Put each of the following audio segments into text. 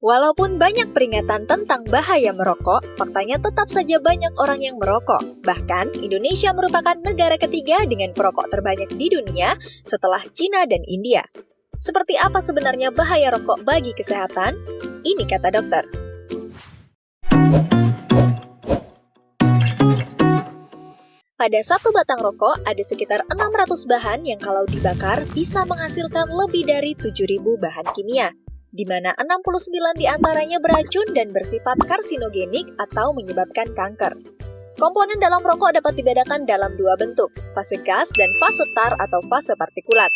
Walaupun banyak peringatan tentang bahaya merokok, faktanya tetap saja banyak orang yang merokok. Bahkan, Indonesia merupakan negara ketiga dengan perokok terbanyak di dunia setelah Cina dan India. Seperti apa sebenarnya bahaya rokok bagi kesehatan? Ini kata dokter. Pada satu batang rokok, ada sekitar 600 bahan yang kalau dibakar bisa menghasilkan lebih dari 7.000 bahan kimia, di mana 69 diantaranya beracun dan bersifat karsinogenik atau menyebabkan kanker. Komponen dalam rokok dapat dibedakan dalam dua bentuk, fase gas dan fase tar atau fase partikulat.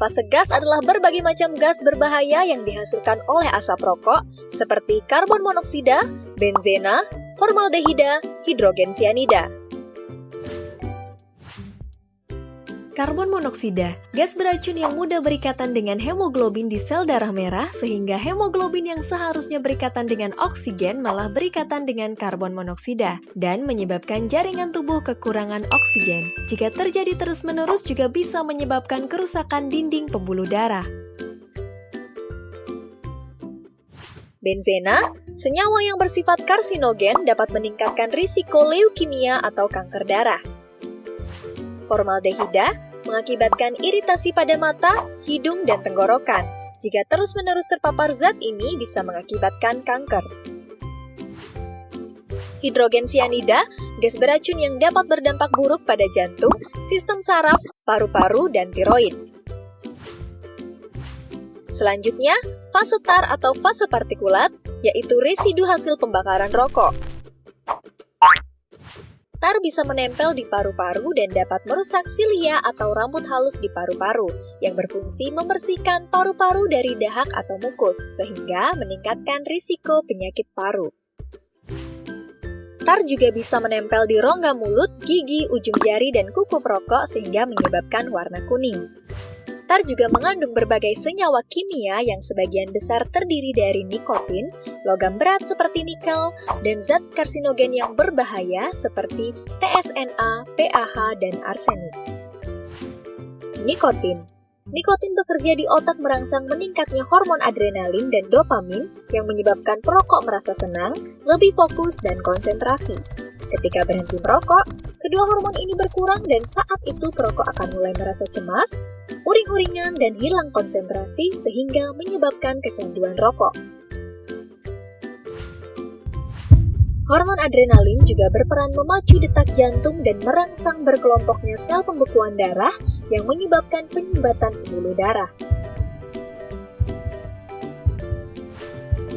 Fase gas adalah berbagai macam gas berbahaya yang dihasilkan oleh asap rokok, seperti karbon monoksida, benzena, formaldehida, hidrogen sianida. Karbon monoksida, gas beracun yang mudah berikatan dengan hemoglobin di sel darah merah sehingga hemoglobin yang seharusnya berikatan dengan oksigen malah berikatan dengan karbon monoksida dan menyebabkan jaringan tubuh kekurangan oksigen. Jika terjadi terus-menerus juga bisa menyebabkan kerusakan dinding pembuluh darah. Benzena, senyawa yang bersifat karsinogen dapat meningkatkan risiko leukemia atau kanker darah. Formaldehida mengakibatkan iritasi pada mata, hidung, dan tenggorokan. Jika terus-menerus terpapar zat ini bisa mengakibatkan kanker. Hidrogen sianida, gas beracun yang dapat berdampak buruk pada jantung, sistem saraf, paru-paru, dan tiroid. Selanjutnya, fase tar atau fase partikulat, yaitu residu hasil pembakaran rokok. Tar bisa menempel di paru-paru dan dapat merusak silia atau rambut halus di paru-paru, yang berfungsi membersihkan paru-paru dari dahak atau mukus, sehingga meningkatkan risiko penyakit paru. Tar juga bisa menempel di rongga mulut, gigi, ujung jari, dan kuku perokok sehingga menyebabkan warna kuning. Tar juga mengandung berbagai senyawa kimia yang sebagian besar terdiri dari nikotin, logam berat seperti nikel, dan zat karsinogen yang berbahaya seperti TSNA, PAH, dan arsenik. Nikotin. Nikotin bekerja di otak merangsang meningkatnya hormon adrenalin dan dopamin yang menyebabkan perokok merasa senang, lebih fokus, dan konsentrasi. Ketika berhenti merokok, kedua hormon ini berkurang dan saat itu perokok akan mulai merasa cemas, uring-uringan, dan hilang konsentrasi sehingga menyebabkan kecanduan rokok. Hormon adrenalin juga berperan memacu detak jantung dan merangsang berkelompoknya sel pembekuan darah yang menyebabkan penyumbatan pembuluh darah.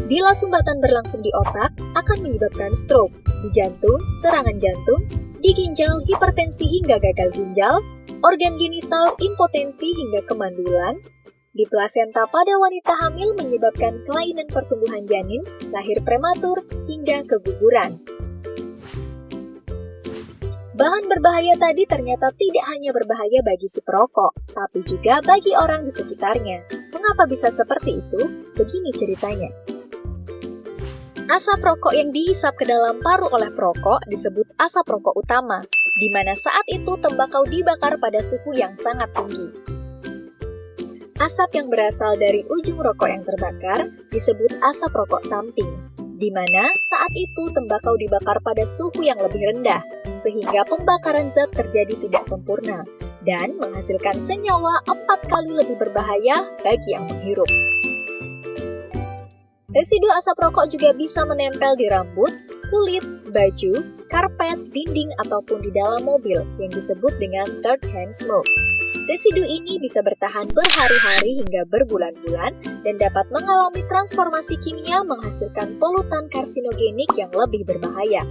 Bila sumbatan berlangsung di otak, akan menyebabkan stroke, di jantung, serangan jantung, di ginjal, hipertensi hingga gagal ginjal, organ genital, impotensi hingga kemandulan, di plasenta pada wanita hamil menyebabkan kelainan pertumbuhan janin, lahir prematur, hingga keguguran. Bahan berbahaya tadi ternyata tidak hanya berbahaya bagi si perokok, tapi juga bagi orang di sekitarnya. Mengapa bisa seperti itu? Begini ceritanya. Asap rokok yang dihisap ke dalam paru oleh perokok disebut asap rokok utama, di mana saat itu tembakau dibakar pada suhu yang sangat tinggi. Asap yang berasal dari ujung rokok yang terbakar disebut asap rokok samping, di mana saat itu tembakau dibakar pada suhu yang lebih rendah, sehingga pembakaran zat terjadi tidak sempurna, dan menghasilkan senyawa 4 kali lebih berbahaya bagi yang menghirup. Residu asap rokok juga bisa menempel di rambut, kulit, baju, karpet, dinding, ataupun di dalam mobil yang disebut dengan third hand smoke. Residu ini bisa bertahan berhari-hari hingga berbulan-bulan dan dapat mengalami transformasi kimia menghasilkan polutan karsinogenik yang lebih berbahaya.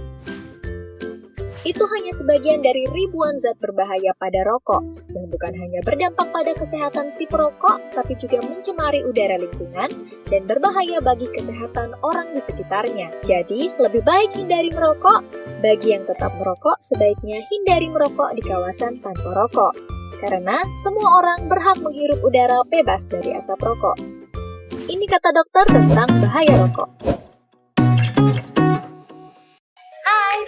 Itu hanya sebagian dari ribuan zat berbahaya pada rokok, yang bukan hanya berdampak pada kesehatan si perokok, tapi juga mencemari udara lingkungan dan berbahaya bagi kesehatan orang di sekitarnya. Jadi, lebih baik hindari merokok. Bagi yang tetap merokok, sebaiknya hindari merokok di kawasan tanpa rokok. Karena semua orang berhak menghirup udara bebas dari asap rokok. Ini kata dokter tentang bahaya rokok.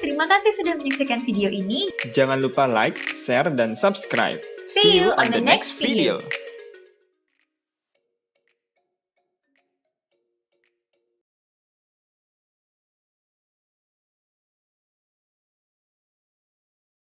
Terima kasih sudah menyaksikan video ini. Jangan lupa like, share, dan subscribe. See you on the next video.